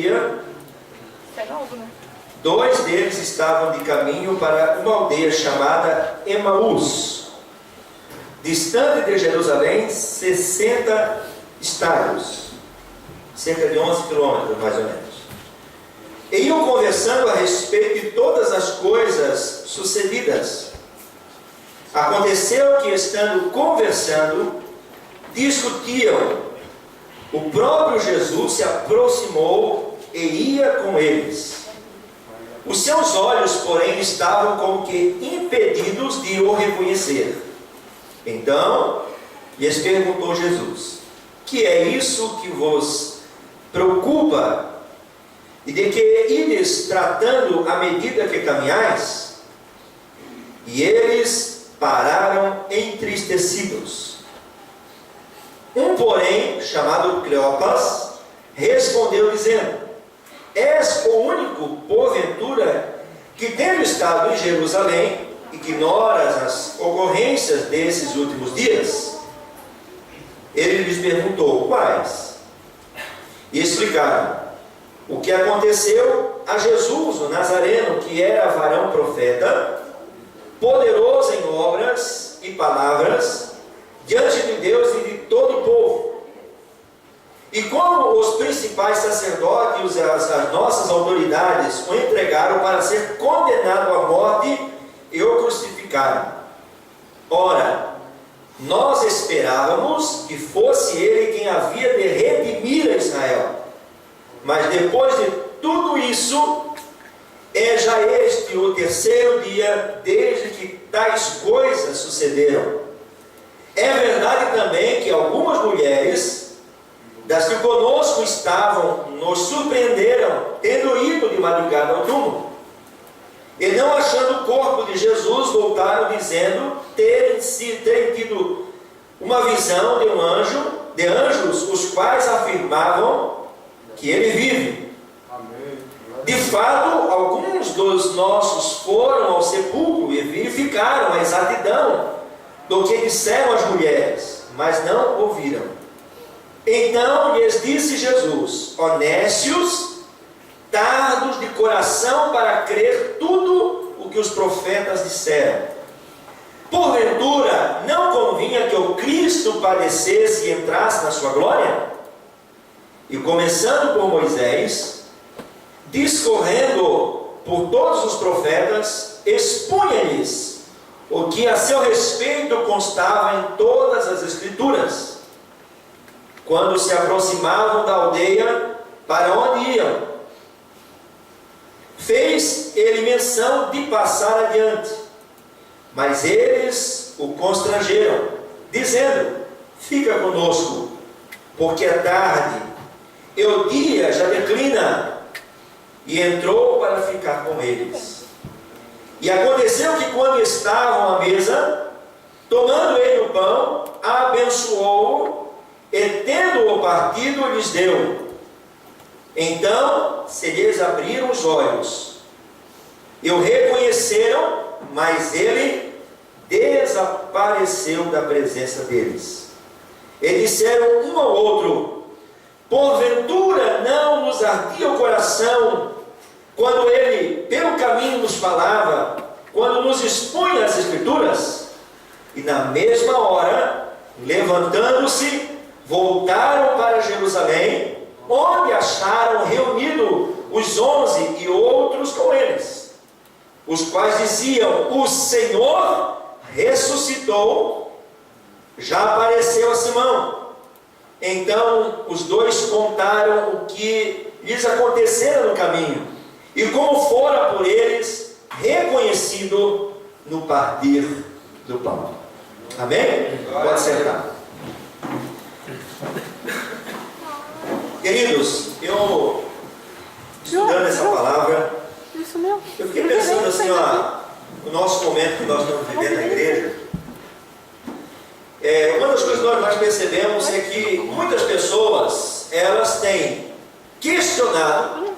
dia, dois deles estavam de caminho para uma aldeia chamada Emaús, distante de Jerusalém 60 estádios, cerca de 11 quilômetros mais ou menos. E iam conversando a respeito de todas as coisas sucedidas. Aconteceu que, estando conversando, discutiam. O próprio Jesus se aproximou e ia com eles. Os seus olhos, porém, estavam como que impedidos de o reconhecer. Então, lhes perguntou Jesus: que é isso que vos preocupa? E de que ides tratando à medida que caminhais? E eles pararam entristecidos. Um, porém, chamado Cleopas, respondeu dizendo: és o único, porventura, que tendo estado em Jerusalém, ignoras as ocorrências desses últimos dias? Ele lhes perguntou: quais? E explicaram o que aconteceu a Jesus, o Nazareno, que era varão profeta, poderoso em obras e palavras, diante de Deus e de todo o povo. E como os principais sacerdotes e as nossas autoridades o entregaram para ser condenado à morte e o crucificaram. Ora, nós esperávamos que fosse ele quem havia de redimir a Israel. Mas depois de tudo isso, é já este o terceiro dia desde que tais coisas sucederam. É verdade também que algumas mulheres, das que conosco estavam, nos surpreenderam, tendo ido de madrugada ao túmulo. E não achando o corpo de Jesus, voltaram dizendo terem tido uma visão de anjos, os quais afirmavam que ele vive. De fato, alguns dos nossos foram ao sepulcro e verificaram a exatidão do que disseram as mulheres, mas não ouviram. Então lhes disse Jesus: honestos, tardos de coração para crer tudo o que os profetas disseram. Porventura, não convinha que o Cristo padecesse e entrasse na sua glória? E começando por Moisés, discorrendo por todos os profetas, expunha-lhes o que a seu respeito constava em todas as Escrituras. Quando se aproximavam da aldeia para onde iam, fez ele menção de passar adiante, mas eles o constrangeram, dizendo: fica conosco, porque é tarde, e o dia já declina. E entrou para ficar com eles. E aconteceu que, quando estavam à mesa, tomando ele o pão, abençoou-o, e tendo-o partido, lhes deu. Então se lhes abriram os olhos, e o reconheceram, mas ele desapareceu da presença deles. E disseram um ao outro: porventura não nos ardia o coração quando ele pelo caminho nos falava, quando nos expunha as Escrituras? E na mesma hora, levantando-se, voltaram para Jerusalém, onde acharam reunido os 11 e outros com eles, os quais diziam: o Senhor ressuscitou, já apareceu a Simão. Então os dois contaram o que lhes acontecera no caminho, e como fora por eles reconhecido no partir do pão. Amém? Pode sentar. Queridos, eu estudando essa palavra, eu fiquei pensando assim, no nosso momento que nós estamos vivendo na igreja. Uma das coisas que nós mais percebemos é que muitas pessoas, elas têm questionado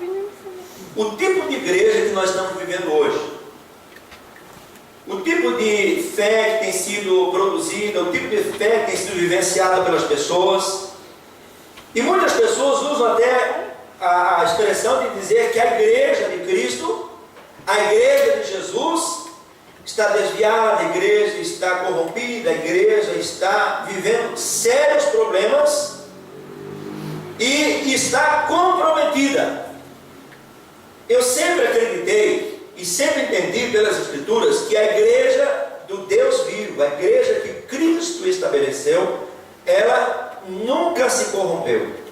o tipo de igreja que nós estamos vivendo hoje, o tipo de fé que tem sido produzida, o tipo de fé que tem sido vivenciada pelas pessoas. E muitas pessoas usam até a expressão de dizer que a igreja de Cristo, a igreja de Jesus, está desviada, a igreja está corrompida, a igreja está vivendo sérios problemas e está comprometida. Eu sempre acreditei e sempre entendi pelas Escrituras que a igreja do Deus vivo, a igreja que Cristo estabeleceu, ela nunca se corrompeu.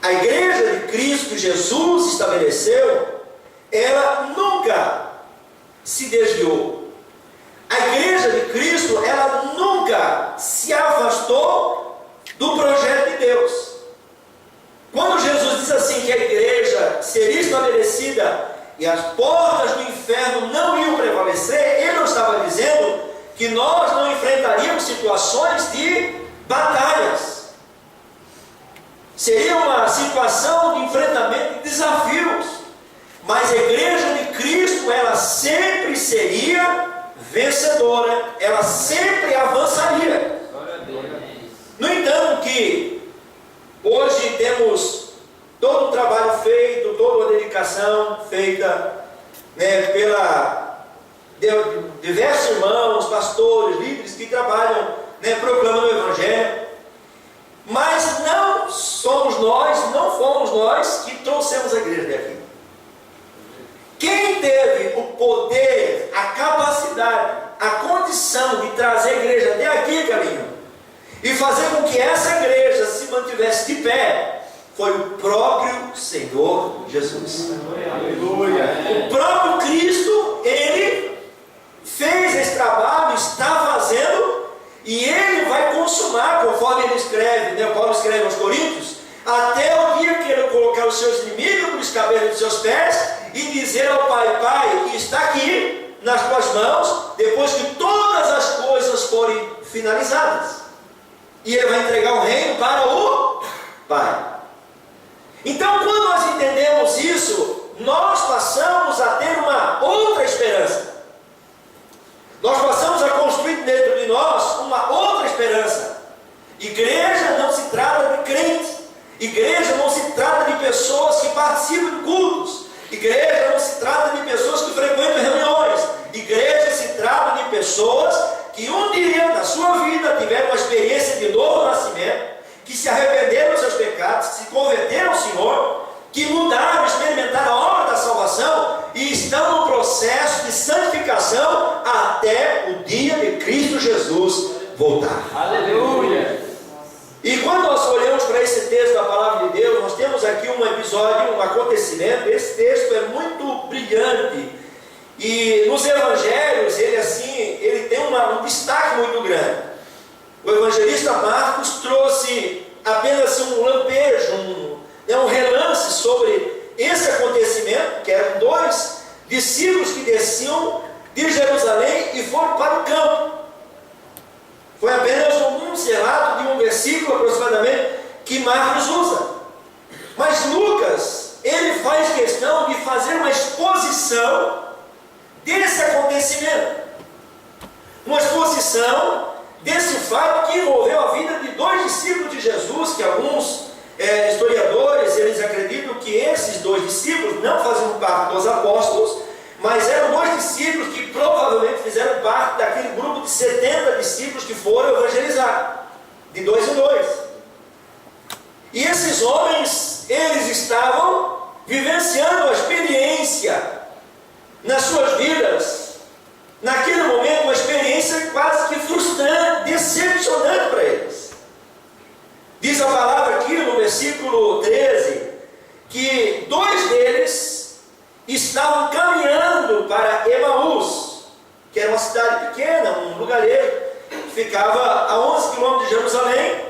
A igreja de Cristo que Jesus estabeleceu, ela nunca se desviou. A igreja de Cristo, ela nunca se afastou do projeto de Deus. Quando Jesus diz assim que a igreja seria estabelecida e as portas do inferno não iam prevalecer, ele não estava dizendo que nós não enfrentaríamos situações de batalhas. Seria uma situação de enfrentamento de desafios. Mas a igreja de Cristo, ela sempre seria vencedora, ela sempre avançaria. No entanto que hoje temos todo um trabalho feito, toda uma dedicação feita, pela diversos irmãos, pastores, líderes que trabalham, proclamando o Evangelho. Mas não somos nós, não fomos nós que trouxemos a igreja até aqui. Quem teve o poder, a capacidade, a condição de trazer a igreja até aqui, carinho, e fazer com que essa igreja se mantivesse de pé, foi o próprio Senhor Jesus. Aleluia. O próprio Cristo, Ele fez esse trabalho, está fazendo, e Ele vai consumar, conforme Ele escreve, Paulo escreve aos Coríntios, até o dia que Ele colocar os seus inimigos nos cabelos dos seus pés, e dizer ao Pai: Pai, está aqui nas tuas mãos, depois que todas as coisas forem finalizadas. E Ele vai entregar o reino para o Pai. Então, quando nós entendemos isso, nós passamos a ter uma outra esperança. Nós passamos a construir dentro de nós uma outra esperança. Igreja não se trata de crentes. Igreja não se trata de pessoas que participam de cultos. Igreja não se trata de pessoas que frequentam reuniões. Igreja se trata de pessoas que um dia na sua vida tiveram uma experiência de novo nascimento, que se arrependeram dos seus pecados, que se converteram ao Senhor, que mudaram, experimentaram a obra da salvação e estão no processo de santificação até o dia de Cristo Jesus voltar. Aleluia! E quando nós olhamos para esse texto da palavra de Deus, nós temos aqui um episódio, um acontecimento. Esse texto é muito brilhante. E nos evangelhos, ele tem um destaque muito grande. O evangelista Marcos trouxe apenas um lampejo, um relance sobre esse acontecimento, que eram 2 discípulos que desciam de Jerusalém e foram para o campo. Foi apenas um relato de um versículo aproximadamente que Marcos usa. Mas Lucas, ele faz questão de fazer uma exposição desse acontecimento. Uma exposição desse fato que envolveu a vida de 2 discípulos de Jesus, que alguns historiadores, eles acreditam que esses 2 discípulos não faziam parte dos apóstolos, mas eram 2 discípulos que provavelmente fizeram parte daquele grupo de 70 discípulos que foram evangelizar, de 2 em 2. E esses homens, eles estavam vivenciando a experiência nas suas vidas, naquele momento, uma experiência quase que frustrante, decepcionante para eles. Diz a palavra aqui no versículo 13, que 2 deles estavam caminhando para Emaús, que era uma cidade pequena, um lugarejo, que ficava a 11 quilômetros de Jerusalém.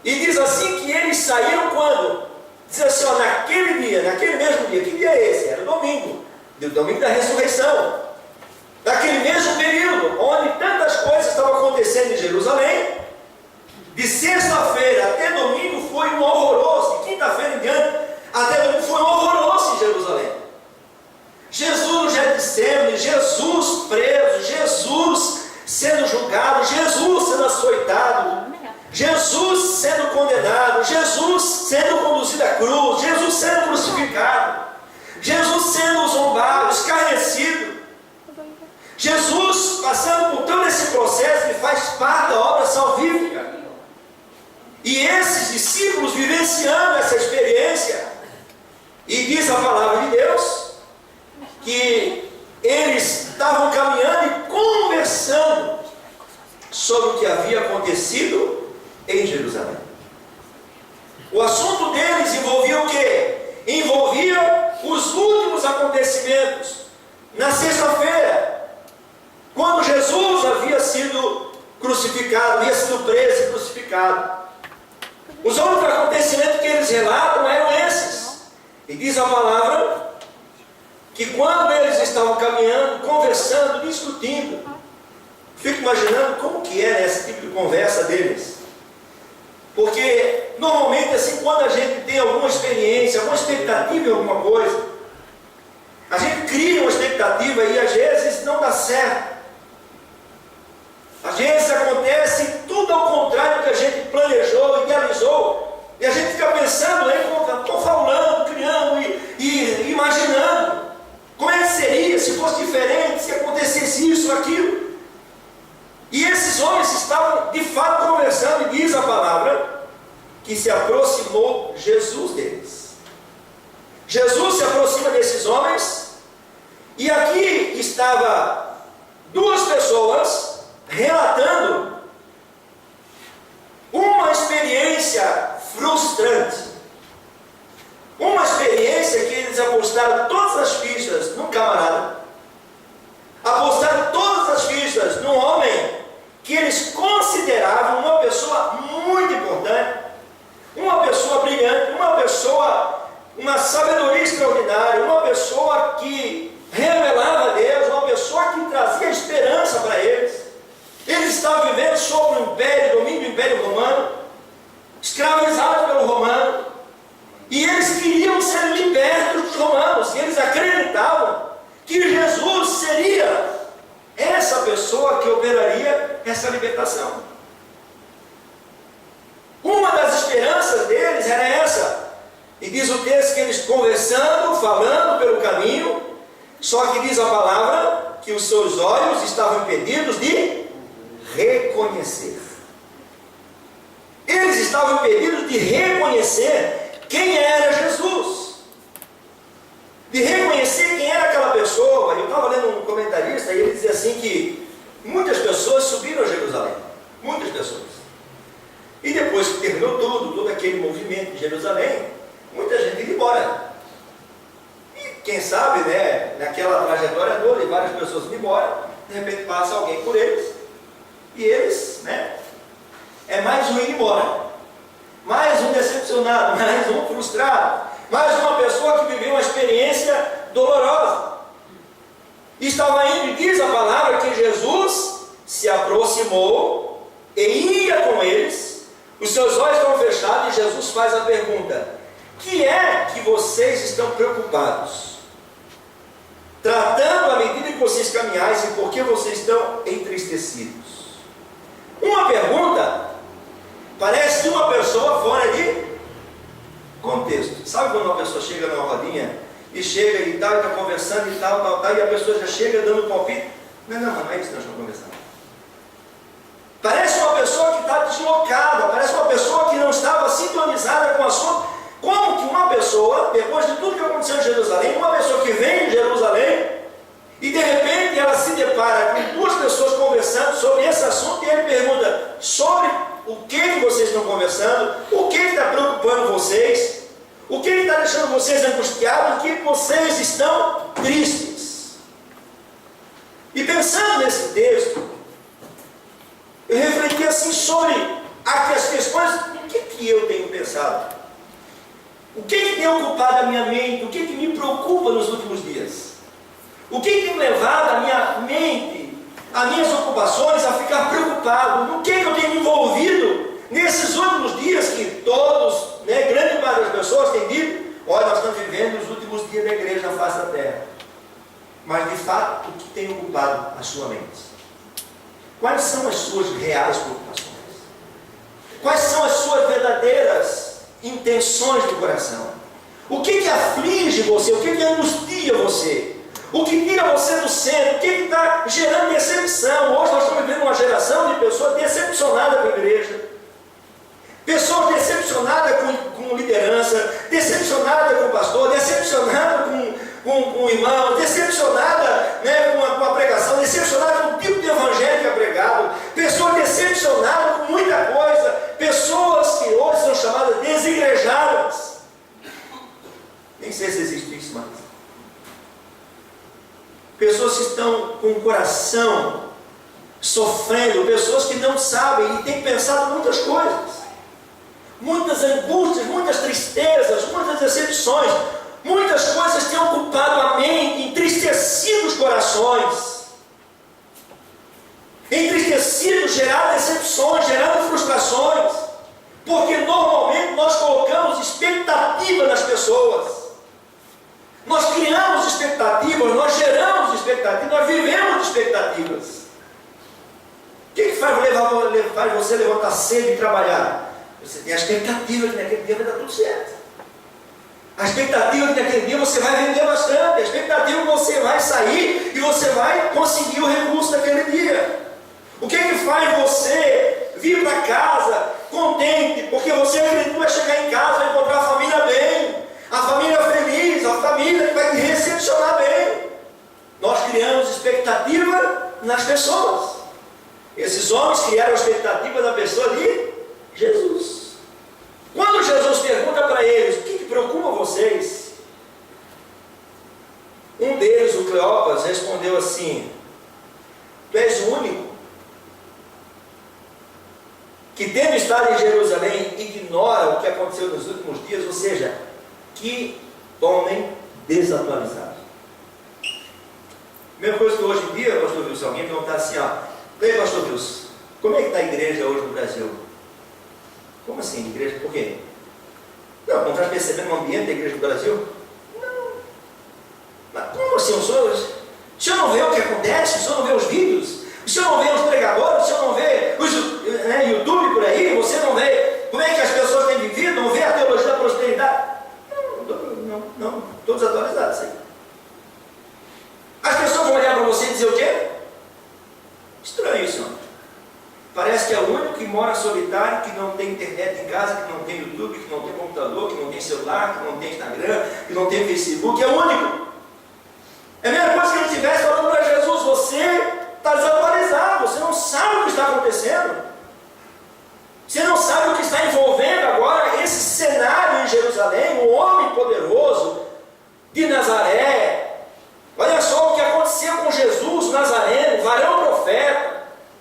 E diz assim que eles saíram quando? Diz assim, naquele mesmo dia. Que dia é esse? Era domingo da ressurreição. Naquele mesmo período, onde tantas coisas estavam acontecendo em Jerusalém, de sexta-feira até domingo foi um horroroso, de quinta-feira em diante até domingo foi um horroroso em Jerusalém. Jesus no Getsemane, Jesus preso, Jesus sendo julgado, Jesus sendo açoitado, Jesus sendo condenado, Jesus sendo conduzido à cruz, Jesus sendo crucificado, Jesus sendo zombado, escarnecido, Jesus passando por todo esse processo que faz parte da obra salvífica. E esses discípulos vivenciando essa experiência, e diz a palavra de Deus, que eles estavam caminhando e conversando sobre o que havia acontecido em Jerusalém. O assunto deles envolvia o quê? Envolvia os últimos acontecimentos. Na sexta-feira, quando Jesus havia sido crucificado, havia sido preso e crucificado. Os outros acontecimentos que eles relatam eram esses. E diz a palavra que quando eles estavam caminhando, conversando, discutindo, fico imaginando como que era esse tipo de conversa deles. Porque normalmente assim, quando a gente tem alguma experiência, alguma expectativa em alguma coisa, a gente cria uma expectativa e às vezes não dá certo. Às vezes acontece tudo ao contrário do que a gente planejou, idealizou, e a gente fica pensando, confabulando, criando e imaginando como é que seria se fosse diferente, se acontecesse isso ou aquilo. E esses homens estavam de fato conversando, e diz a palavra que se aproximou Jesus deles. Jesus se aproxima desses homens, e aqui estava duas pessoas relatando uma experiência frustrante, uma experiência que eles apostaram todas as fichas num camarada, apostaram todas as fichas num homem que eles consideravam uma pessoa muito importante, uma pessoa brilhante, uma pessoa, uma sabedoria extraordinária, uma pessoa que revelava a Deus, uma pessoa que trazia esperança para eles. Eles estavam vivendo sob o império, domínio do Império Romano, escravizados pelo romano, e eles queriam ser libertos dos romanos, e eles acreditavam que Jesus seria essa pessoa que operaria essa libertação. Uma das esperanças deles era essa, e diz o texto que eles conversando, falando pelo caminho, só que diz a palavra que os seus olhos estavam impedidos de reconhecer. Eles estavam impedidos de reconhecer quem era Jesus, de reconhecer quem era aquela pessoa. Eu estava lendo um comentarista e ele dizia assim que muitas pessoas subiram a Jerusalém, muitas pessoas, e depois que terminou todo aquele movimento de Jerusalém, muita gente ia embora. E quem sabe, né, naquela trajetória toda, e várias pessoas iam embora, de repente passa alguém por eles, e eles, né, é mais um ir embora, mais um decepcionado, mais um frustrado, mais uma pessoa que viveu uma experiência dolorosa. E estava indo, e diz a palavra que Jesus se aproximou e ia com eles, os seus olhos estão fechados, e Jesus faz a pergunta: que é que vocês estão preocupados? Tratando à medida que vocês caminhais, e por que vocês estão entristecidos? Uma pergunta parece uma pessoa fora de contexto. Sabe quando uma pessoa chega numa rodinha e chega e tal, e está conversando e tal, e a pessoa já chega dando palpite? Não é isso que nós estamos conversando. Parece uma pessoa que está deslocada, parece uma pessoa que não estava sintonizada com o assunto. Como que uma pessoa, depois de tudo que aconteceu em Jerusalém, uma pessoa que vem de Jerusalém, e de repente ela se depara com duas pessoas conversando sobre esse assunto, e ele pergunta sobre o que vocês estão conversando, o que está preocupando vocês, o que está deixando vocês angustiados, o que vocês estão tristes. E pensando nesse texto, eu refleti assim sobre as questões, o que eu tenho pensado? O que tem ocupado a minha mente? O que me preocupa nos últimos dias? O que tem levado a minha mente, as minhas ocupações a ficar preocupado? No que eu tenho me envolvido nesses últimos dias que todos, né, grande parte das pessoas têm dito: olha, nós estamos vivendo os últimos dias da igreja na face da terra. Mas de fato, o que tem ocupado a sua mente? Quais são as suas reais preocupações? Quais são as suas verdadeiras intenções do coração? O que aflige você? O que angustia você? O que tira você do centro? O que está gerando decepção? Hoje nós estamos vivendo uma geração de pessoas decepcionadas com a igreja. Pessoas decepcionadas com liderança, decepcionadas com o pastor, decepcionadas com o irmão, decepcionadas, né, com a pregação, decepcionadas com o tipo de evangelho que é pregado, pessoas decepcionadas com muita coisa, pessoas que hoje são chamadas desigrejadas. Nem sei se existe isso mais. Pessoas que estão com o coração sofrendo, pessoas que não sabem e têm pensado muitas coisas. Muitas angústias, muitas tristezas, muitas decepções, muitas coisas têm ocupado a mente, entristecido os corações, entristecido, gerado decepções, gerando frustrações, porque normalmente nós colocamos expectativa nas pessoas, nós criamos expectativas, nós geramos expectativas, nós vivemos de expectativas. O que faz você levantar cedo e trabalhar? Você tem a expectativa que naquele dia vai dar tudo certo. A expectativa que naquele dia você vai vender bastante. A expectativa que você vai sair e você vai conseguir o recurso daquele dia. O que faz você vir para casa contente? Porque você acredita que vai chegar em casa, vai encontrar a família bem, a família feliz, a família que vai te recepcionar bem. Nós criamos expectativa nas pessoas. Esses homens criaram a expectativa da pessoa de Jesus. Quando Jesus pergunta para eles: o que preocupa vocês? Um deles, o Cleopas, respondeu assim: tu és o único que, tendo estado em Jerusalém, ignora o que aconteceu nos últimos dias. Ou seja, que homem desatualizado. Mesma coisa que hoje em dia, pastor Wilson, alguém perguntar assim: ei, pastor Wilson, como é que está a igreja hoje no Brasil? Como assim, igreja? Por quê? Não, não está percebendo o ambiente da igreja do Brasil? Não. Mas como assim? O senhor não vê o que acontece? O senhor não vê os vídeos? O senhor não vê os pregadores? O senhor não vê os YouTube por aí? Você não vê como é que as pessoas têm vivido? Não vê a teologia da prosperidade? Não. Todos atualizados aí. As pessoas vão olhar para você e dizer o quê? Estranho isso, não? Parece que é o único que mora solitário, que não tem internet em casa, que não tem YouTube, que não tem computador, que não tem celular, que não tem Instagram, que não tem Facebook, é o único. É a mesma coisa que ele estivesse falando para Jesus: você está desatualizado, você não sabe o que está acontecendo, você não sabe o que está envolvendo agora esse cenário em Jerusalém, um homem poderoso de Nazaré. Olha só o que aconteceu com Jesus, Nazareno, varão profeta,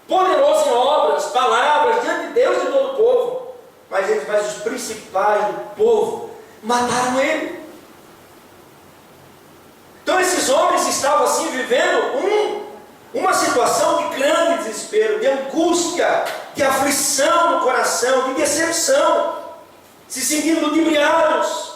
poderoso em obras, palavras, diante de Deus e de todo o povo. Mas os principais do povo mataram ele. Então esses homens estavam assim vivendo uma situação de grande desespero, de angústia, de aflição no coração, de decepção, se sentindo ludibriados,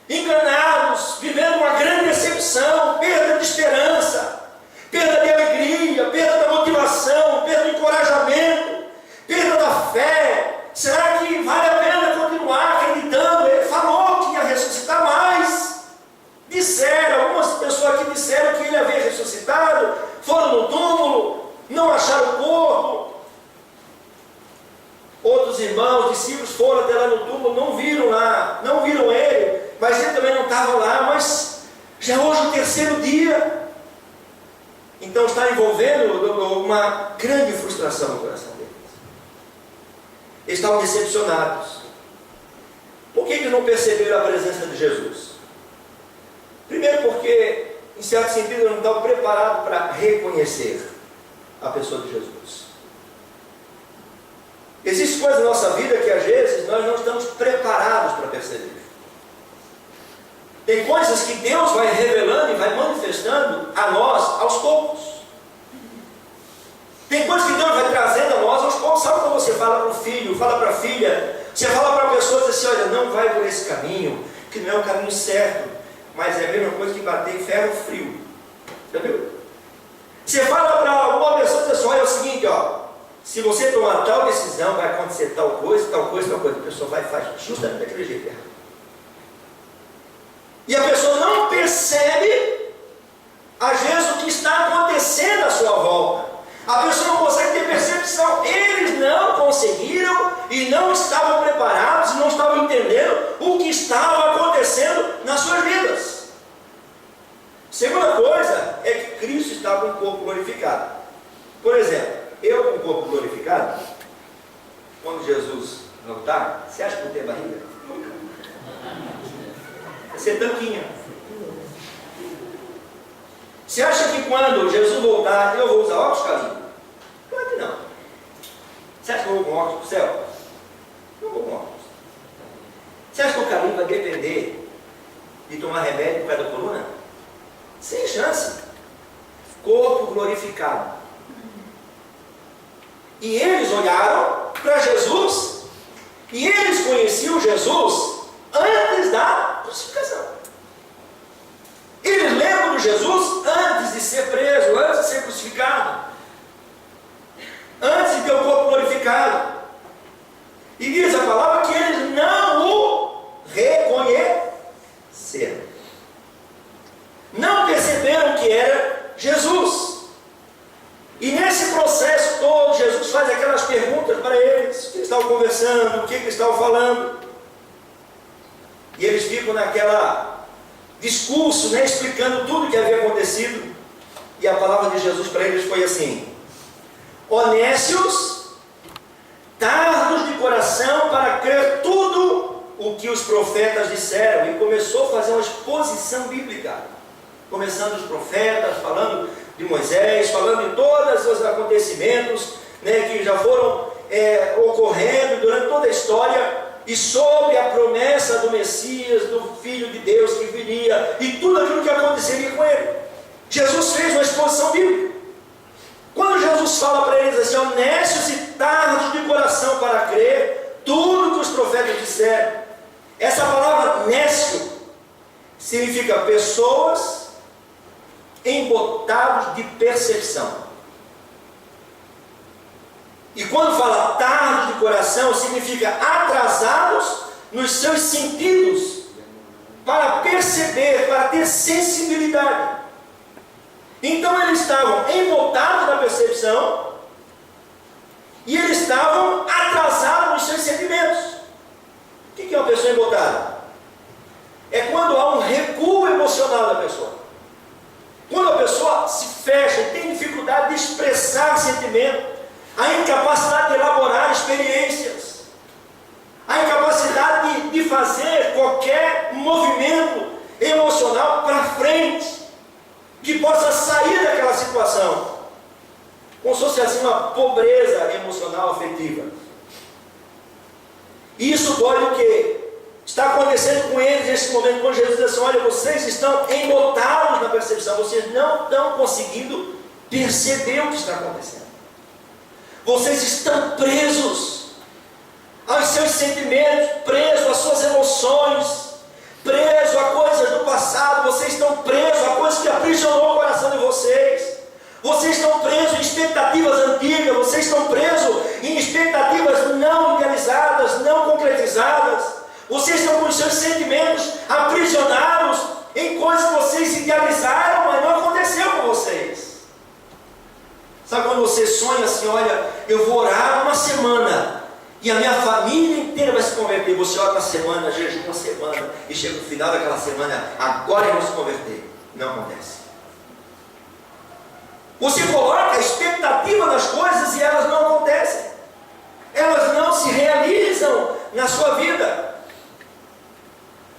enganados, vivendo uma grande decepção, perda de esperança, perda de alegria, perda da motivação, perda do encorajamento, perda da fé. Será que vale a pena continuar acreditando? Ele falou que ia ressuscitar mais. Algumas pessoas aqui disseram que ele havia ressuscitado, foram no túmulo, não acharam o corpo. Outros irmãos, discípulos foram até lá no túmulo, não viram lá, não viram ele, mas ele também não estava lá. Mas já hoje é o terceiro dia. Então está envolvendo uma grande frustração no coração deles. Eles estavam decepcionados. Por que eles não perceberam a presença de Jesus? Primeiro porque, em certo sentido, eles não estavam preparados para reconhecer a pessoa de Jesus. Existem coisas na nossa vida que às vezes nós não estamos preparados para perceber. Tem coisas que Deus vai revelando e vai manifestando a nós aos poucos. Tem coisas que Deus vai trazendo a nós aos poucos. Sabe quando você fala para o filho, fala para a filha, você fala para a pessoa e diz assim: olha, não vai por esse caminho, que não é o caminho certo. Mas é a mesma coisa que bater em ferro frio. Entendeu? Você fala para alguma pessoa e diz assim: olha, é o seguinte, se você tomar tal decisão, vai acontecer tal coisa, tal coisa, tal coisa. A pessoa vai e faz justamente daquele jeito errado. E a pessoa não percebe, às vezes, o que está acontecendo à sua volta. A pessoa não consegue ter percepção. Eles não conseguiram e não estavam preparados, e não estavam entendendo o que estava acontecendo nas suas vidas. Segunda coisa é que Cristo estava com o corpo glorificado. Por exemplo, eu com o corpo glorificado, quando Jesus voltar, você acha que eu tenho barriga? Vai ser tanquinha. Você acha que quando Jesus voltar, eu vou usar óculos, Carlinhos? Claro que não. Você acha que eu vou com óculos para o céu? Não vou com óculos. Você acha que o Carlinhos vai depender de tomar remédio por causa da coluna? Sem chance. Corpo glorificado. E eles olharam para Jesus, e eles conheciam Jesus antes da crucificação. Eles lembram de Jesus antes de ser preso, antes de ser crucificado, antes de ter o corpo glorificado. E diz a palavra que eles não o reconheceram, não perceberam que era Jesus. E nesse processo todo, Jesus faz aquelas perguntas para eles, o que eles estavam conversando, o que eles estavam falando. E eles ficam naquela discurso, né, explicando tudo o que havia acontecido. E a palavra de Jesus para eles foi assim: honestos, tardos de coração para crer tudo o que os profetas disseram. E começou a fazer uma exposição bíblica, começando os profetas, falando de Moisés, falando de todos os acontecimentos, né, que já foram ocorrendo durante toda a história, e sobre a promessa do Messias, do Filho de Deus que viria, e tudo aquilo que aconteceria com ele. Jesus fez uma exposição bíblica. Quando Jesus fala para eles assim: honestos e tardos de coração para crer tudo que os profetas disseram, essa palavra nécio significa pessoas embotados de percepção. E quando fala tardos de coração, significa atrasados nos seus sentidos para perceber, para ter sensibilidade. Então eles estavam embotados na percepção e eles estavam atrasados nos seus sentimentos. O que é uma pessoa embotada? É quando há um recuo emocional da pessoa. Quando a pessoa se fecha e tem dificuldade de expressar sentimento, a incapacidade de elaborar experiências, a incapacidade de fazer qualquer movimento emocional para frente, que possa sair daquela situação, como se fosse assim uma pobreza emocional afetiva. E isso pode o quê? Está acontecendo com eles nesse momento, quando Jesus diz assim: olha, vocês estão embotados na percepção, vocês não estão conseguindo perceber o que está acontecendo. Vocês estão presos aos seus sentimentos, presos às suas emoções, presos a coisas do passado, vocês estão presos a coisas que aprisionou o coração de vocês. Vocês estão presos em expectativas antigas, vocês estão presos em expectativas não realizadas, não concretizadas. Vocês estão com os seus sentimentos aprisionados em coisas que vocês idealizaram, mas não aconteceu com vocês. Sabe quando você sonha assim: olha, eu vou orar uma semana e a minha família inteira vai se converter. Você ora uma semana, jejum uma semana, e chega no final daquela semana: agora eu vou se converter. Não acontece. Você coloca a expectativa nas coisas e elas não acontecem. Elas não se realizam na sua vida.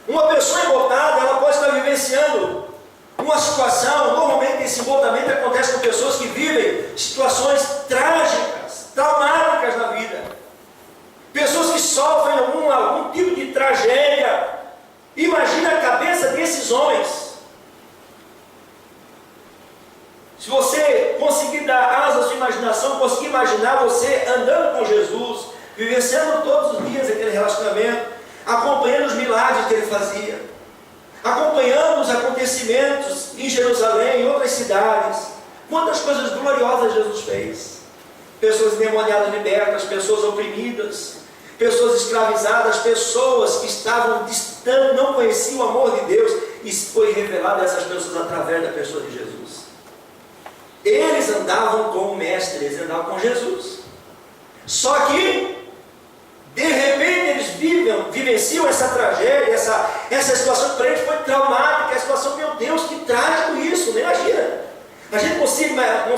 Uma pessoa embotada, ela pode estar vivenciando uma situação. Normalmente esse embotamento acontece com pessoas que vivem situações trágicas, traumáticas na vida. Pessoas que sofrem algum tipo de tragédia. Imagina a cabeça desses homens. Se você conseguir dar asas à sua imaginação, conseguir imaginar você andando com Jesus, vivenciando todos os dias aquele relacionamento, acompanhando os milagres que ele fazia, acompanhando os acontecimentos em Jerusalém, em outras cidades. Quantas coisas gloriosas Jesus fez. Pessoas endemoniadas libertas, pessoas oprimidas, pessoas escravizadas, pessoas que estavam distantes, não conheciam o amor de Deus, e foi revelado a essas pessoas através da pessoa de Jesus. Eles andavam com o Mestre, eles andavam com Jesus. Só que, de repente, eles vivenciam essa tragédia, essa situação que para eles foi traumática, a situação, meu Deus, que trágico isso, né? Imagina. A gente não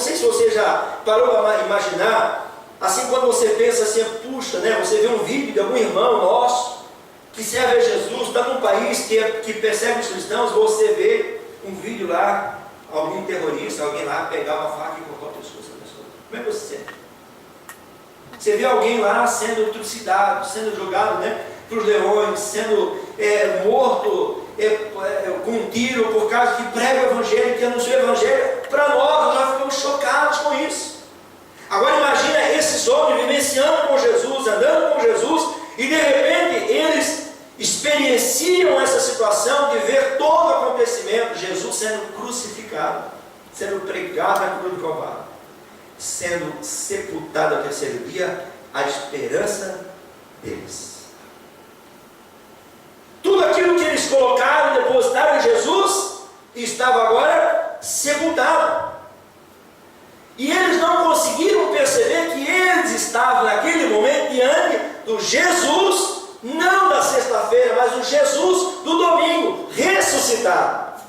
sei se você já parou para imaginar, assim, quando você pensa assim, puxa, né? Você vê um vídeo de algum irmão nosso, que serve a Jesus, está num país que persegue os cristãos, você vê um vídeo lá, algum terrorista, alguém lá pegar uma faca e cortar o pescoço da pessoa. Como é que você se sente? Você vê alguém lá sendo trucidado, sendo jogado, né, para os leões, sendo morto com um tiro por causa que prega o Evangelho, que anuncia o Evangelho. Para nós já ficamos chocados com isso. Agora imagina esses homens vivenciando com Jesus, andando com Jesus, e de repente eles experienciam essa situação de ver todo o acontecimento, Jesus sendo crucificado, sendo pregado na cruz do Calvário, sendo sepultado ao terceiro dia, a esperança deles. Tudo aquilo que eles colocaram, depositaram em Jesus, estava agora sepultado. E eles não conseguiram perceber que eles estavam naquele momento diante do Jesus, não da sexta-feira, mas do Jesus do domingo, ressuscitado.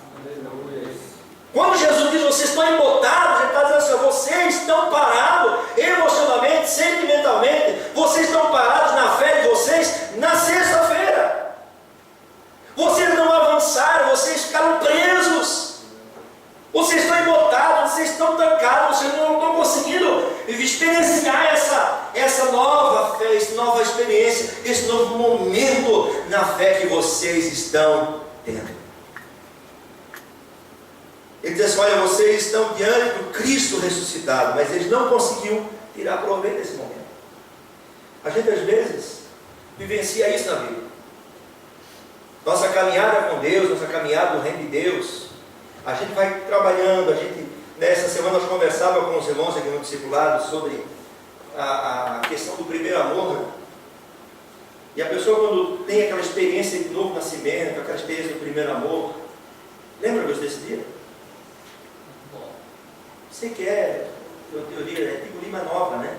Quando Jesus diz, vocês estão embotados, ele está dizendo assim, vocês estão parados emocionalmente, sentimentalmente, vocês estão parados na fé de vocês na sexta-feira. Vocês não avançaram, vocês ficaram presos. Vocês estão embotados, vocês estão trancados, vocês não estão conseguindo experienciar essa nova fé, essa nova experiência, esse novo momento na fé que vocês estão tendo. Ele diz assim, olha, vocês estão diante do Cristo ressuscitado, mas eles não conseguiram tirar proveito desse momento. A gente às vezes vivencia isso na vida. Nossa caminhada com Deus, nossa caminhada no reino de Deus, a gente vai trabalhando, nessa semana nós conversávamos com os irmãos aqui no discipulado sobre a questão do primeiro amor, né? E a pessoa quando tem aquela experiência de novo nascimento, aquela experiência do primeiro amor, lembra-vos desse dia? Você quer, eu diria, é tipo Lima Nova, né?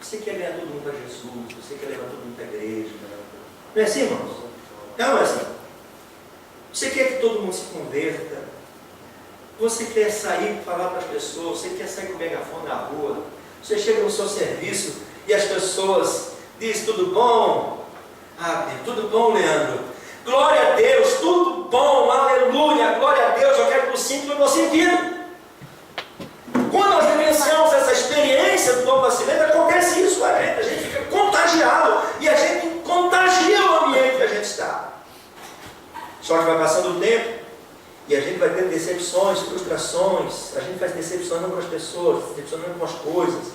Você quer ganhar todo mundo para Jesus, você quer levar todo mundo para a igreja, não é assim, irmãos? Não é assim. Você quer que todo mundo se converta, você quer sair para falar para as pessoas, você quer sair com o megafone na rua, você chega no seu serviço e as pessoas dizem, tudo bom? Ah, tudo bom, Leandro? Glória a Deus, tudo bom, aleluia, glória a Deus, eu quero que tu sinta o que eu estou sentindo. Quando nós vivenciamos essa experiência do novo nascimento, acontece isso com a gente fica contagiado e a gente contagia o ambiente que a gente está. Só que vai passando o tempo e a gente vai tendo decepções, frustrações, a gente faz decepcionando com as pessoas, decepcionando com as coisas.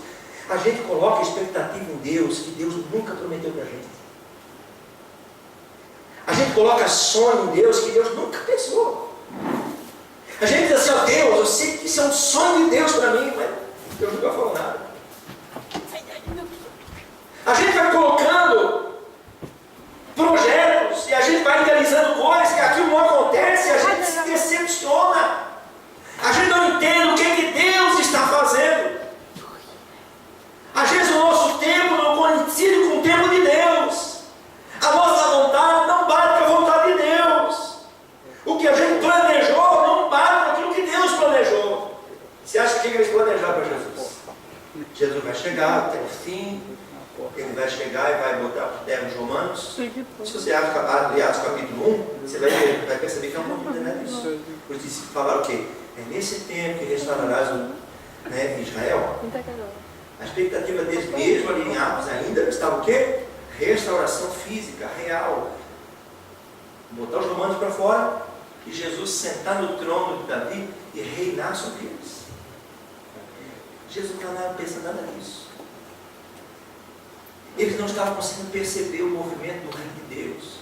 A gente coloca expectativa em Deus, que Deus nunca prometeu para a gente. A gente coloca sonho em Deus, que Deus nunca pensou. A gente diz assim, ó Deus, eu sei que isso é um sonho de Deus para mim, mas Deus nunca falou nada. A gente vai colocando projetos e a gente vai idealizando coisas que aquilo não acontece e a gente se decepciona. A gente não entende o que Deus está fazendo. Às vezes o nosso tempo não coincide com o tempo de Deus. A nossa vontade não bate com a vontade de Deus. O que a gente planejou não bate com aquilo que Deus planejou. Você acha que eles planejaram para Jesus? Jesus vai chegar até o fim, ele vai chegar e vai botar por terra os romanos. Se você abre Atos capítulo 1, você vai perceber que é um pouquinho disso. Os discípulos falaram o quê? É nesse tempo que restaurarás Israel. A expectativa deles, mesmo alinhados ainda, estava o quê? Restauração física, real. Botar os romanos para fora e Jesus sentar no trono de Davi e reinar sobre eles. Jesus não estava pensando nada nisso. Eles não estavam conseguindo perceber o movimento do reino de Deus.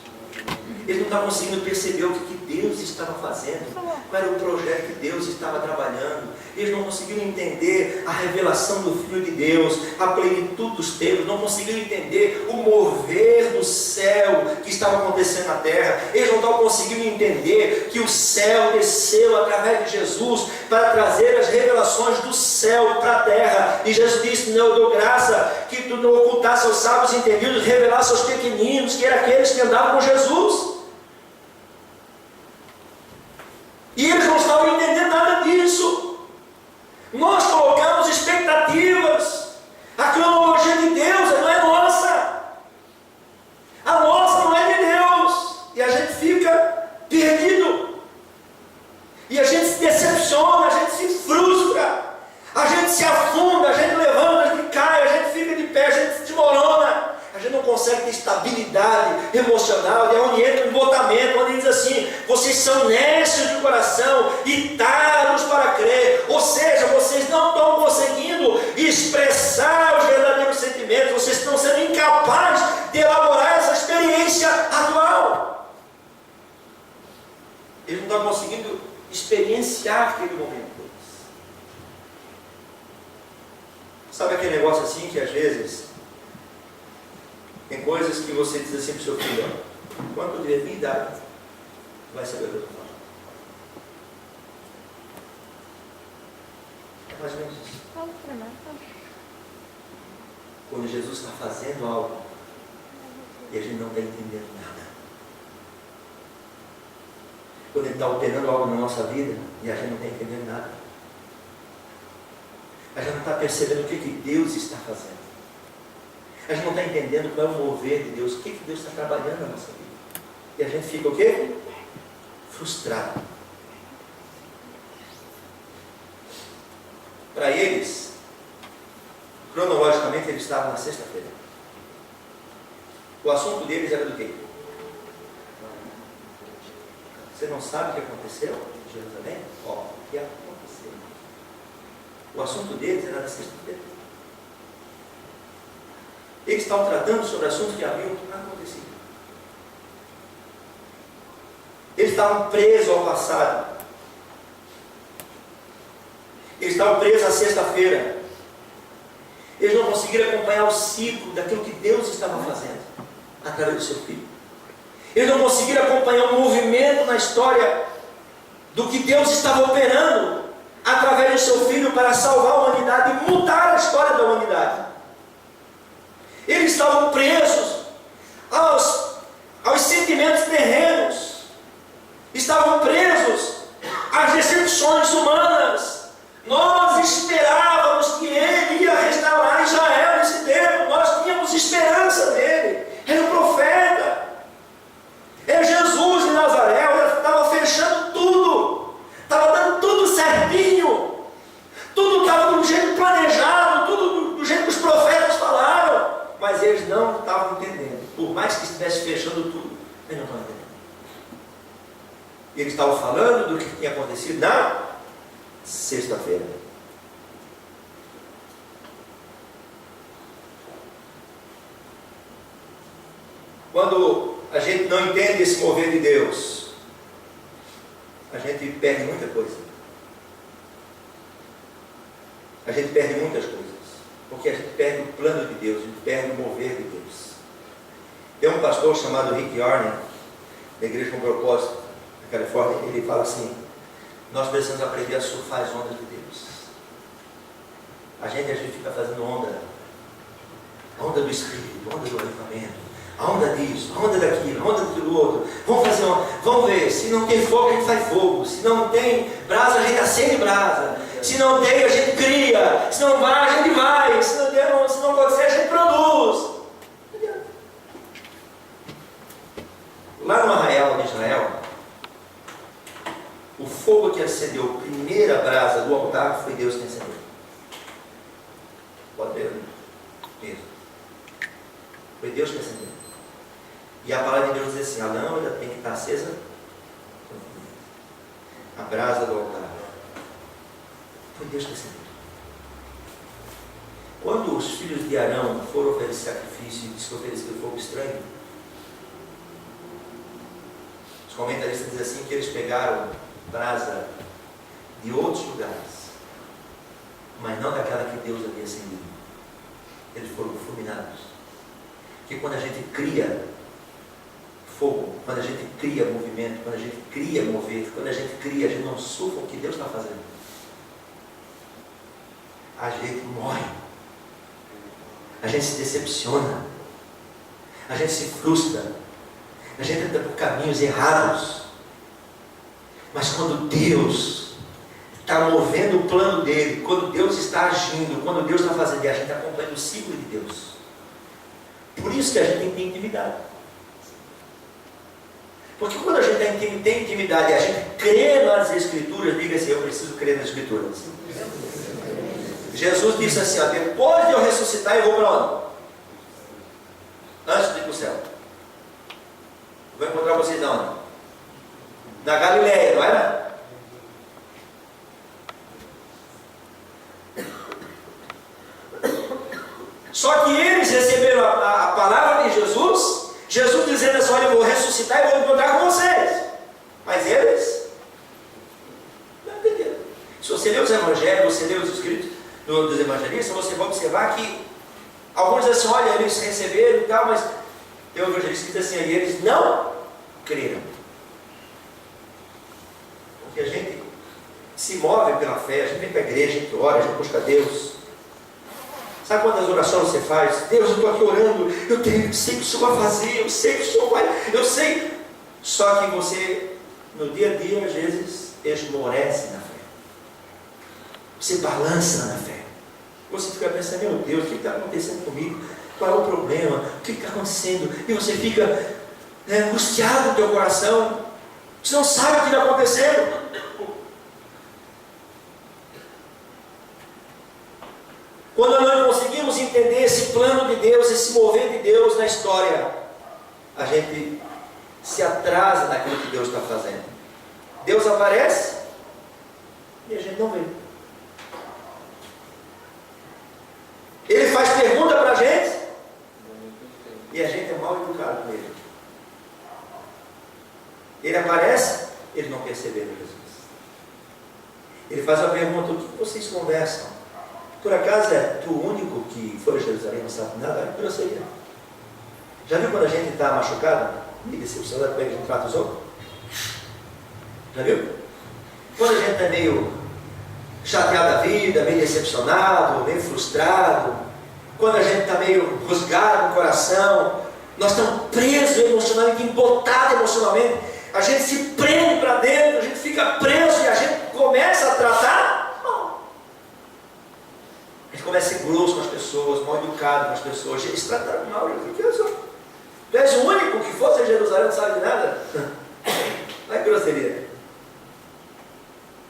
Eles não estavam conseguindo perceber o que Deus Deus estava fazendo, qual era o projeto que Deus estava trabalhando. Eles não conseguiram entender a revelação do Filho de Deus, a plenitude dos tempos, não conseguiram entender o mover do céu que estava acontecendo na terra. Eles não estavam conseguindo entender que o céu desceu através de Jesus para trazer as revelações do céu para a terra. E Jesus disse: não, eu dou graça que tu não ocultasse aos sábios entendidos, revelasse aos pequeninos, que eram aqueles que andavam com Jesus. E eles não estavam entendendo nada disso. Nós colocamos expectativas. A cronologia de Deus não é nossa. A nossa não é de Deus. E a gente fica perdido. E a gente se decepciona, a gente se frustra. A gente se afunda, a gente levanta, a gente cai, a gente fica de pé, a gente se desmorona. A gente não consegue ter estabilidade emocional. E é onde entra o embotamento, onde diz assim: vocês são necios de coração e tardos para crer. Ou seja, vocês não estão conseguindo expressar os verdadeiros sentimentos, vocês estão sendo incapazes de elaborar essa experiência atual. Eles não estão conseguindo experienciar aquele momento. Sabe aquele negócio assim que às vezes tem coisas que você diz assim para o seu filho: quando eu tiver minha idade, tu vai saber o que eu estou falando. É mais ou menos isso. Quando Jesus está fazendo algo e a gente não está entendendo nada. Quando Ele está operando algo na nossa vida e a gente não está entendendo nada. A gente não está percebendo o que Deus está fazendo. A gente não está entendendo qual é o mover de Deus, o que Deus está trabalhando na nossa vida. E a gente fica o quê? Frustrado. Para eles, cronologicamente, eles estavam na sexta-feira. O assunto deles era do quê? Você não sabe o que aconteceu em Jerusalém? Ó, o que aconteceu? O assunto deles era na sexta-feira. Eles estavam tratando sobre assuntos que haviam acontecido. Eles estavam presos ao passado. Eles estavam presos à sexta-feira. Eles não conseguiram acompanhar o ciclo daquilo que Deus estava fazendo através do seu Filho. Eles não conseguiram acompanhar o movimento na história do que Deus estava operando através do seu Filho para salvar a humanidade e mudar a história da humanidade. Eles estavam presos aos sentimentos terrenos, estavam presos às decepções humanas. Nós esperávamos que Ele ia restaurar Israel nesse tempo, nós tínhamos esperança nele, era um profeta, era Jesus de Nazaré, ele estava fechando tudo, estava dando tudo certinho, tudo estava do jeito planejado, tudo do jeito que os profetas falaram. Mas eles não estavam entendendo. Por mais que estivesse fechando tudo, eles não estavam entendendo. Eles estavam falando do que tinha acontecido na sexta-feira. Quando a gente não entende esse mover de Deus, a gente perde muita coisa. A gente perde muitas coisas. Porque a gente perde o plano de Deus, a gente perde o mover de Deus. Tem um pastor chamado Rick Warren, da Igreja com Propósito, na Califórnia, ele fala assim: nós precisamos aprender a surfar as ondas de Deus. A gente fica fazendo onda, a onda do Espírito, a onda do avivamento, a onda disso, a onda daquilo, a onda daquilo outro. Vamos fazer uma, vamos ver, se não tem fogo a gente faz fogo, se não tem brasa a gente acende brasa. Se não tem, a gente cria. Se não vai, a gente vai. Se não acontecer, a gente produz. Lá no arraial de Israel, o fogo que acendeu a primeira brasa do altar foi Deus que acendeu. Pode ver mesmo. Foi Deus que acendeu. E a palavra de Deus diz assim: a lâmpada tem que estar acesa. A brasa do altar. Foi Deus que acendeu. Quando os filhos de Arão foram oferecer sacrifício e disse que ofereceram fogo estranho, Os comentaristas dizem assim que eles pegaram brasa de outros lugares, mas não daquela que Deus havia acendido. Eles foram fulminados. Porque quando a gente cria fogo, quando a gente cria movimento, quando a gente cria mover, quando a gente não sufra o que Deus está fazendo, a gente morre, a gente se decepciona, a gente se frustra, a gente anda por caminhos errados. Mas quando Deus está movendo o plano dele, quando Deus está agindo, quando Deus está fazendo, e a gente acompanha o ciclo de Deus. Por isso que a gente tem intimidade. Porque quando a gente tem intimidade e a gente crê nas Escrituras, diga assim: eu preciso crer nas Escrituras. Jesus disse assim: ó, depois de eu ressuscitar, eu vou para onde? Antes de ir para o céu. Eu vou encontrar vocês onde? Na Galileia, não era? Só que eles receberam a palavra de Jesus, Jesus dizendo assim: olha, eu vou ressuscitar e vou encontrar com vocês. Mas eles não entenderam. Se você ler os evangelhos, você ler os escritos dos evangelistas, você vai observar que alguns dizem assim: olha, eles receberam e tal, mas tem um evangelista que diz assim: e eles não creram. Porque a gente se move pela fé, a gente vem para a igreja, a gente ora, a gente busca Deus. Sabe quantas orações você faz? Deus, eu estou aqui orando, eu sei que o Senhor vai fazer, eu sei que o Senhor vai, eu sei. Só que você, no dia a dia, às vezes, esmorece na fé. Você balança na fé. Você fica pensando: meu Deus, o que está acontecendo comigo? Qual é o problema? O que está acontecendo? E você fica angustiado no teu coração. Você não sabe o que está acontecendo. Quando nós não conseguimos entender esse plano de Deus, esse mover de Deus na história, a gente se atrasa naquilo que Deus está fazendo. Deus aparece e a gente não vê. Ele faz pergunta para a gente e a gente é mal educado com ele. Ele aparece, eles não perceberam Jesus. Ele faz a pergunta: o que vocês conversam? Por acaso é tu o único que foi a Jerusalém, não sabe nada? É grosseria. Já viu quando a gente está machucado e decepcionado, como é que a gente trata os outros? Já viu? Quando a gente está meio chateado da vida, meio decepcionado, meio frustrado, quando a gente está meio rusgado no coração, nós estamos presos emocionalmente, embotados emocionalmente, a gente se prende para dentro, a gente fica preso e a gente começa a tratar mal. A gente começa a ser grosso com as pessoas, mal educado com as pessoas. Eles trataram mal. Tu és o único que fosse a Jerusalém, não sabe de nada? Não é grosseria.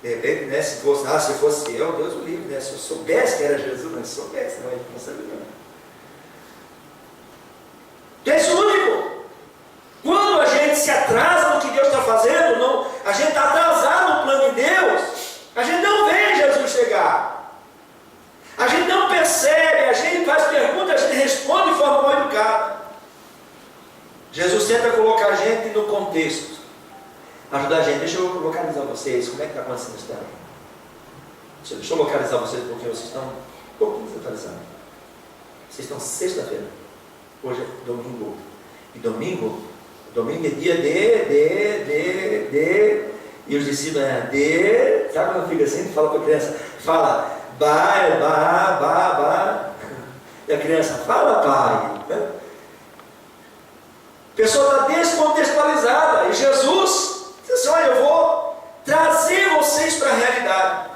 De repente, né, se fosse eu, Deus o livre, né? Se eu soubesse que era Jesus, não soubesse, não sabia não. Tu és o único. Quando a gente se atrasa no que Deus está fazendo, não, a gente está atrasado no plano de Deus, a gente não vê Jesus chegar. A gente não percebe, a gente faz perguntas, a gente responde de forma mal educada. Jesus tenta colocar a gente no contexto, ajudar a gente. Deixa eu localizar vocês, como é que está acontecendo a história? Deixa eu localizar vocês porque vocês estão um pouco desatualizados. Vocês estão sexta-feira, hoje é domingo. E domingo é dia e os discípulos sabe quando fica assim? Fala para a criança, fala ba, e a criança fala pai. A pessoa está descontextualizada, e Jesus diz assim: olha, eu vou trazer vocês para a realidade.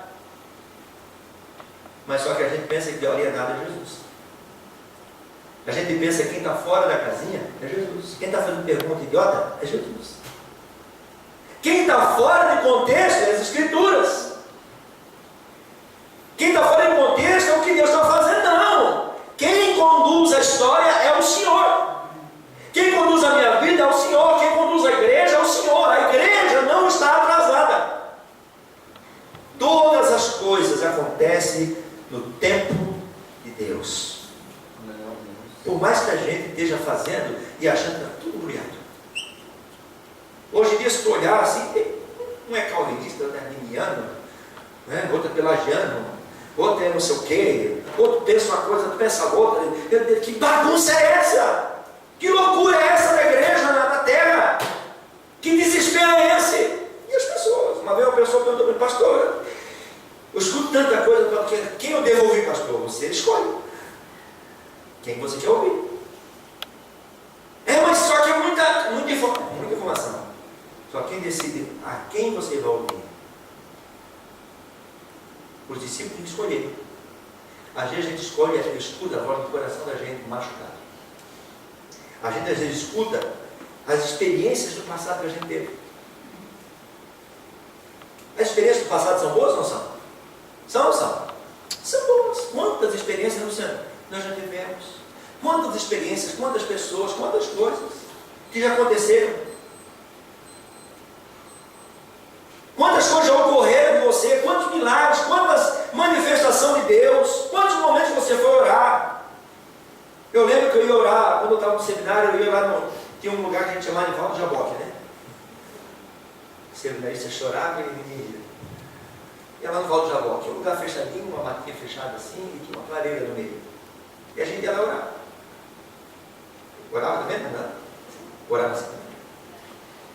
Mas só que a gente pensa que a orientada é Jesus. A gente pensa que quem está fora da casinha é Jesus. Quem está fazendo pergunta idiota é Jesus. Quem está fora de contexto é as Escrituras. Quem está fora de contexto é o que Deus está fazendo. Não. Quem conduz a história é o Senhor. Quem conduz a minha vida é o Senhor. Quem conduz a igreja é o Senhor. A igreja não está atrasada. Todas as coisas acontecem no tempo de Deus. Por mais que a gente esteja fazendo e achando que está tudo brilhado. Hoje em dia, se tu olhar assim, um é calvinista, outro é arminiano, né? Outro é pelagiano, outro é não sei o quê, outro pensa uma coisa, outro pensa outra. Que bagunça é essa? Que loucura é essa da igreja na terra? Que desespero é esse? E as pessoas? Uma vez uma pessoa perguntou para o pastor, eu escuto tanta coisa, quem eu devo ouvir, pastor? Você escolhe quem você quer ouvir. Mas só que é muita informação. Só quem decide a quem você vai ouvir. Os discípulos têm que escolher. Às vezes a gente escuta a voz do coração da gente machucado. A gente às vezes escuta as experiências do passado que a gente teve. As experiências do passado são boas ou não são? São ou não são? São boas. Quantas experiências nós já tivemos? Quantas experiências, quantas pessoas, quantas coisas que já aconteceram? Quantas coisas já ocorreram em você? Quantos milagres, quantas manifestações de Deus? Quantos momentos você foi orar? Eu lembro que eu ia orar, quando eu estava no seminário, eu ia lá tinha um lugar que a gente chamava de Val do Jaboque, né? O seminarista chorava e ia lá no Val do Jaboque, um lugar fechadinho, uma matinha fechada assim, e tinha uma clareira no meio. E a gente ia lá orar. Orava também? Não? Orava assim.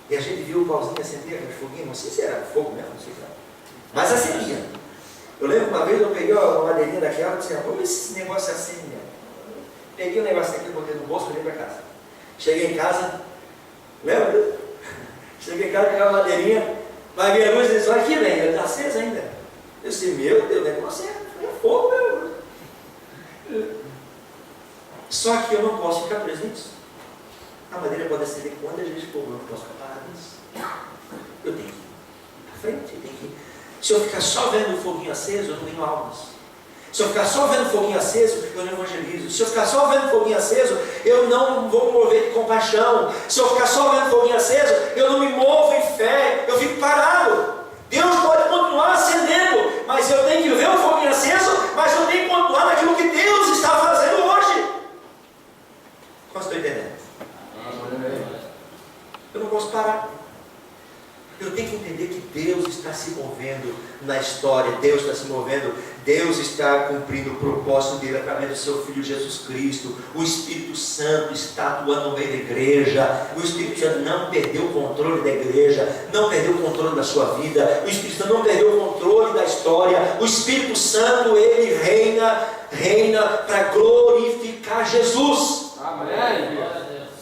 E a gente viu o pauzinho acender, aquele foguinho, não sei se era fogo mesmo, não sei se era. Mas acendia. Eu lembro uma vez eu peguei uma madeirinha daquela e disse, vamos ver se esse negócio acende mesmo. Peguei o negócio aqui, botei no bolso e levei para casa. Cheguei em casa, lembra? Cheguei em casa, peguei a madeirinha, paguei a luz e disse, olha aqui, velho, está acesa ainda. Eu disse, meu Deus, o negócio é fogo, meu. Só que eu não posso ficar preso nisso. A madeira pode acender quantas vezes for, eu não posso ficar parado nisso. Eu tenho que ir à frente, eu tenho que ir. Se eu ficar só vendo o foguinho aceso, eu não tenho almas. Se eu ficar só vendo o foguinho aceso, eu não evangelizo. Se eu ficar só vendo o foguinho aceso, eu não vou me mover de compaixão. Se eu ficar só vendo o foguinho aceso, eu não me movo em fé, eu fico parado. Deus pode continuar acendendo, mas eu tenho que ver o foguinho aceso, mas eu tenho que continuar naquilo que Deus está fazendo hoje. Como estou entendendo? Eu não posso parar. Eu tenho que entender que Deus está se movendo na história, Deus está se movendo, Deus está cumprindo o propósito dele através do seu Filho Jesus Cristo. O Espírito Santo está atuando no meio da igreja. O Espírito Santo não perdeu o controle da igreja, não perdeu o controle da sua vida. O Espírito Santo não perdeu o controle da história. O Espírito Santo, ele reina para glorificar Jesus. Amém.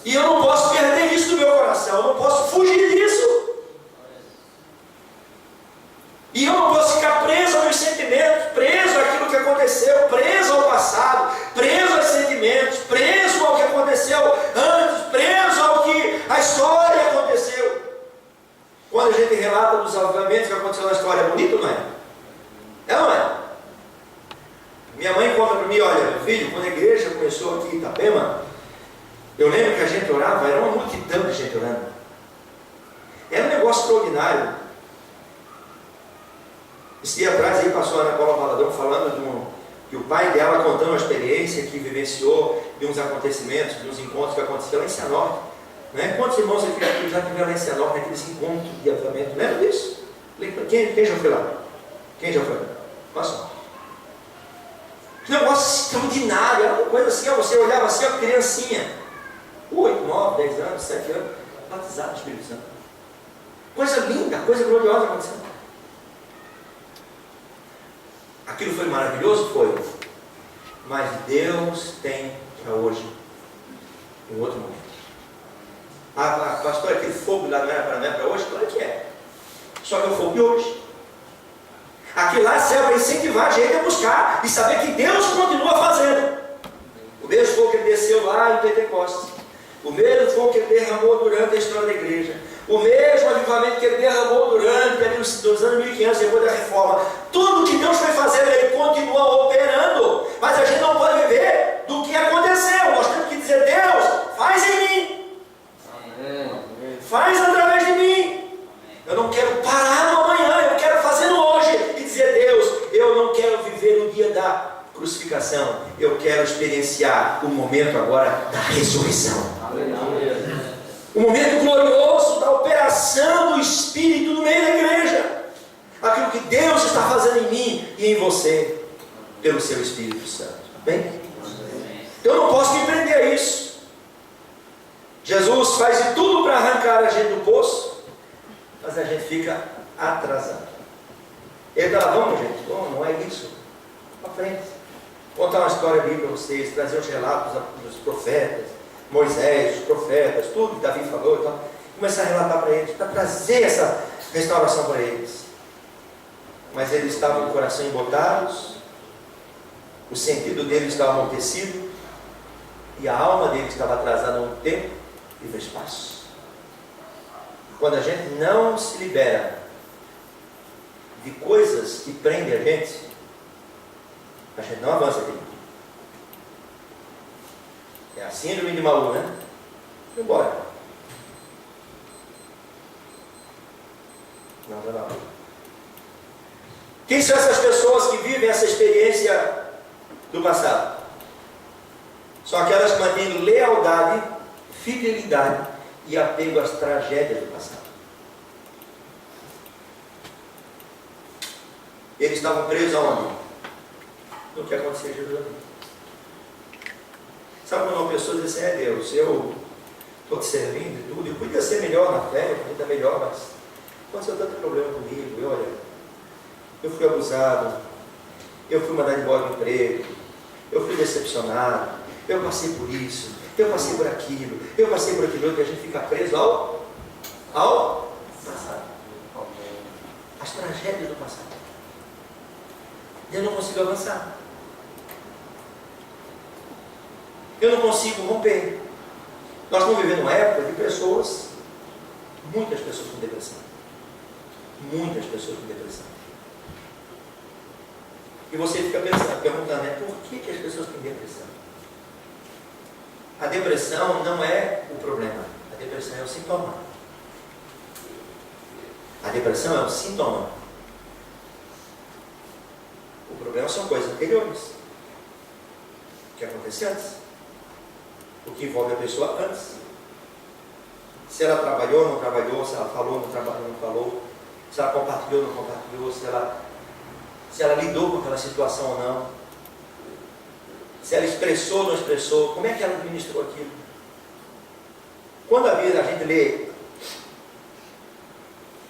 E eu não posso perder isso do meu coração, eu não posso fugir disso. E eu não posso ficar preso aos meus sentimentos, preso àquilo que aconteceu, preso ao passado, preso aos sentimentos, preso ao que aconteceu antes, preso ao que a história aconteceu. Quando a gente relata dos avivamentos que aconteceu na história, é bonito, não é? É ou não é? Minha mãe conta para mim, olha, meu filho, quando a igreja começou aqui em Itapema, eu lembro que a gente orava, era uma multidão de gente orando. Era um negócio extraordinário. Esse dia atrás aí passou a Ana Paula Valadão falando que o pai dela contando uma experiência que vivenciou de uns acontecimentos, de uns encontros que aconteceram lá em Cianorte. Né? Quantos irmãos aqui já tiveram lá em Cianorte naqueles encontros de avivamento? Lembra disso? Quem já foi lá? Quem já foi? Passou. Que negócio extraordinário, era uma coisa assim, você olhava assim, uma criancinha, 8, 9, 10 anos, 7 anos, batizado no Espírito Santo. Coisa linda, coisa gloriosa acontecendo. Aquilo foi maravilhoso? Foi. Mas Deus tem para hoje um outro momento. Pastor, aquele fogo lá não é para hoje? Claro que é. Só que é o fogo de hoje. Aquilo lá serve para incentivar a gente a buscar e saber que Deus continua fazendo. O mesmo fogo que ele desceu lá em Pentecostes. O mesmo fogo que ele derramou durante a história da igreja. O mesmo avivamento que ele derramou durante ali, os anos 1500, depois da reforma. Tudo que Deus foi fazendo, ele continua operando. Mas a gente não pode viver do que aconteceu. Nós temos que dizer, Deus, faz em mim. Amém. Faz através de mim. Eu não quero parar no amanhã, eu quero fazer no hoje. E dizer, Deus, eu não quero viver o dia da crucificação. Eu quero experienciar o momento agora da ressurreição. Amém. O momento glorioso da operação manifestação do Espírito no meio da igreja. Aquilo que Deus está fazendo em mim e em você, pelo seu Espírito Santo. Amém? Eu não posso me prender a isso. Jesus faz de tudo para arrancar a gente do poço, mas a gente fica atrasado. Ele fala, vamos gente, não é isso. Para frente. Vou contar uma história bíblica para vocês, trazer os relatos dos profetas, Moisés, os profetas, tudo que Davi falou e tal. Começar a relatar para eles, para trazer essa restauração para eles. Mas eles estavam com o coração embotados, o sentido deles estava amortecido, e a alma deles estava atrasada no tempo e no espaço. Quando a gente não se libera de coisas que prendem a gente não avança aqui. É a síndrome de Malu, né? Vamos embora. Não. Quem são essas pessoas que vivem essa experiência do passado? São aquelas que mantêm lealdade, fidelidade e apego às tragédias do passado. Eles estavam presos aonde? No que aconteceu em Jerusalém. Sabe quando uma pessoa diz assim, é Deus, eu estou te servindo e tudo, eu podia ser melhor na fé, eu podia estar melhor, mas aconteceu tanto problema comigo, eu fui abusado, eu fui mandado embora do emprego, eu fui decepcionado, eu passei por isso, eu passei por aquilo, eu passei por aquilo, que a gente fica preso ao passado. As tragédias do passado. Eu não consigo avançar. Eu não consigo romper. Nós estamos vivendo uma época de pessoas, muitas pessoas com depressão. Muitas pessoas com depressão. E você fica pensando, perguntando, por que as pessoas têm depressão? A depressão não é o problema. A depressão é o sintoma. A depressão é o sintoma. O problema são coisas anteriores. O que aconteceu antes. O que envolve a pessoa antes. Se ela trabalhou, não trabalhou, se ela falou, não trabalhou, não falou, se ela compartilhou, não compartilhou, se ela lidou com aquela situação ou não, se ela expressou ou não expressou, como é que ela administrou aquilo. Quando a gente lê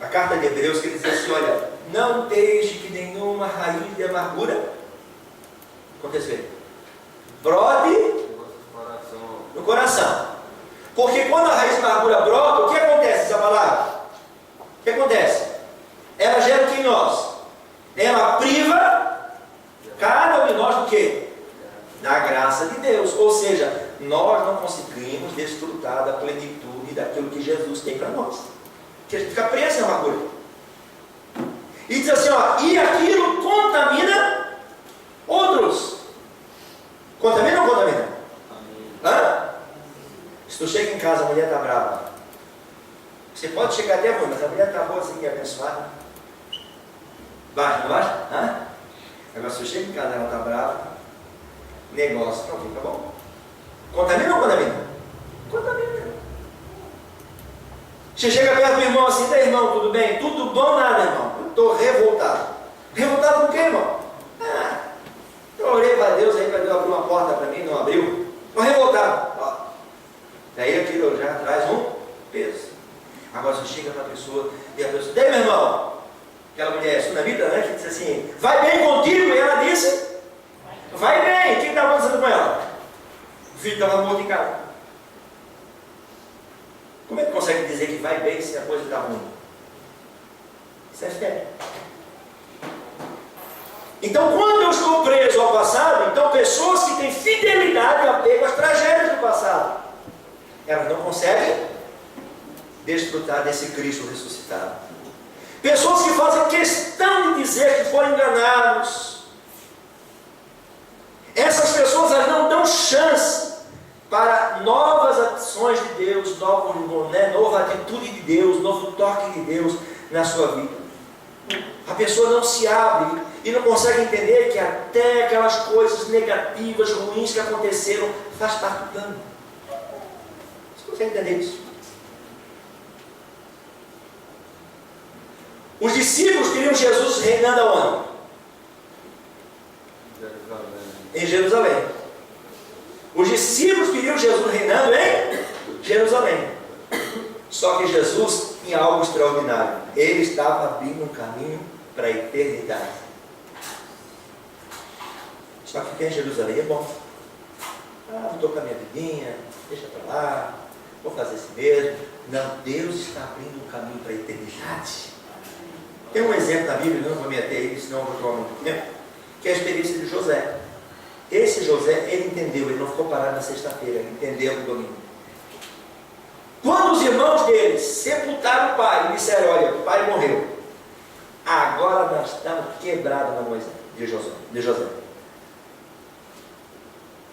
a carta de Hebreus, que ele diz assim, olha, não deixe que nenhuma raiz de amargura acontecer. Brode no coração. Porque quando a raiz de amargura brota, o que acontece essa palavra? O que acontece? Ela gera o que em nós? Ela priva cada um de nós do quê? Da graça de Deus. Ou seja, nós não conseguimos desfrutar da plenitude daquilo que Jesus tem para nós. Porque a gente fica preso em amargura. E diz assim, e aquilo contamina outros. Contamina ou contamina? Hã? Se tu chega em casa, a mulher está brava. Você pode chegar até ruim, mas a mulher está boa assim, abençoada. Baixa, não baixa? Hã? Agora se tu chega em casa, ela está brava. Negócio, não fica bom. Contamina ou contamina? Contamina. Você chega perto do irmão assim, irmão, tudo bem? Tudo bom? Nada, irmão. Eu estou revoltado. Revoltado com quem, irmão? Eu orei para Deus aí para Deus abrir uma porta para mim, não abriu. Estou revoltado. Daí aquilo já traz um peso. Agora você chega para a pessoa e a pessoa, daí meu irmão, aquela mulher sunamita, né, que disse assim, vai bem contigo? E ela disse, vai bem. O que estava acontecendo com ela? O filho estava morto em casa. Como é que consegue dizer que vai bem se a coisa está ruim? Isso é fé. Então, quando eu estou preso ao passado, então pessoas que têm fidelidade e apego às tragédias do passado, elas não conseguem desfrutar desse Cristo ressuscitado. Pessoas que fazem questão de dizer que foram enganados, essas pessoas elas não dão chance para novas ações de Deus, nova atitude de Deus, novo toque de Deus na sua vida. A pessoa não se abre e não consegue entender que até aquelas coisas negativas, ruins que aconteceram, faz parte do plano. Você consegue entender isso? Os discípulos queriam Jesus reinando aonde? Em Jerusalém. Os discípulos queriam Jesus reinando em Jerusalém. Só que Jesus tinha algo extraordinário. Ele estava abrindo um caminho para a eternidade. Só que ficar em Jerusalém é bom. Vou tocar minha vidinha, deixa para lá, vou fazer assim mesmo. Não, Deus está abrindo um caminho para a eternidade. Tem um exemplo na Bíblia, não vou me ater a ele, senão eu vou tomar muito tempo, que é a experiência de José. Esse José, ele entendeu, ele não ficou parado na sexta-feira, ele entendeu no domingo. Quando os irmãos dele sepultaram o pai e disseram, olha, o pai morreu, agora nós estamos quebrados na Moisés, de José.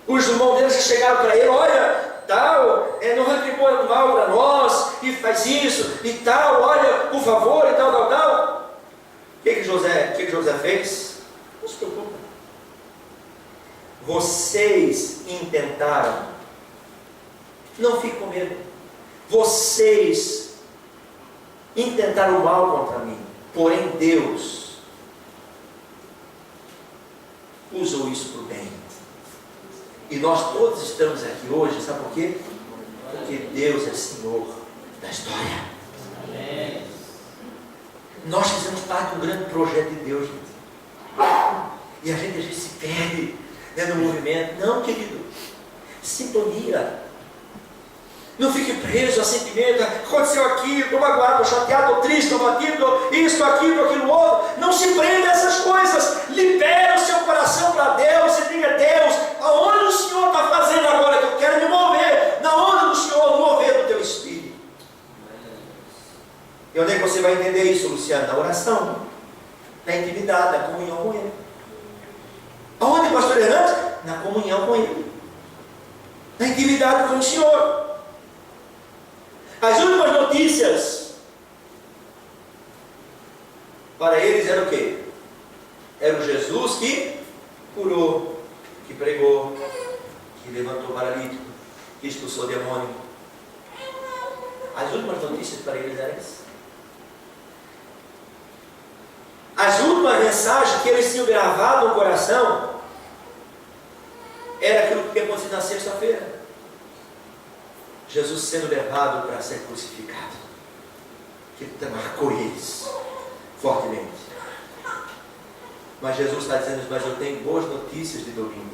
Os irmãos dele chegaram para ele, olha, tal, não retribua mal para nós, e faz isso, e tal, olha, por favor, e tal. O que José fez? Não se preocupa. Vocês intentaram, não fique com medo. Vocês intentaram mal contra mim, porém Deus usou isso para o bem. E nós todos estamos aqui hoje, sabe por quê? Porque Deus é Senhor da história. Amém. Nós fizemos parte de um grande projeto de Deus, gente. E a gente se perde no movimento. Não, querido. Sintonia. Não fique preso a sentimento. Aconteceu aqui, estou magoado, estou chateado, estou triste, estou batido, estou aquilo outro. Não se prenda a essas coisas. Libera o seu coração para Deus. E diga, Deus, aonde o Senhor está fazendo agora que eu quero me mover? Na onda do Senhor, mover do teu Espírito. E onde é que você vai entender isso, Luciano? Na oração, na intimidade, na comunhão com Ele. Aonde, pastor Hernandes? Na comunhão com Ele. Na intimidade com o Senhor. As últimas notícias para eles eram o quê? Era o Jesus que curou, que pregou, que levantou paralítico, que expulsou demônio. As últimas notícias para eles eram essas. As últimas mensagens que eles tinham gravado no coração era aquilo que tinha acontecido na sexta-feira. Jesus sendo levado para ser crucificado. Que marcou eles fortemente. Mas Jesus está dizendo, mas eu tenho boas notícias de domingo.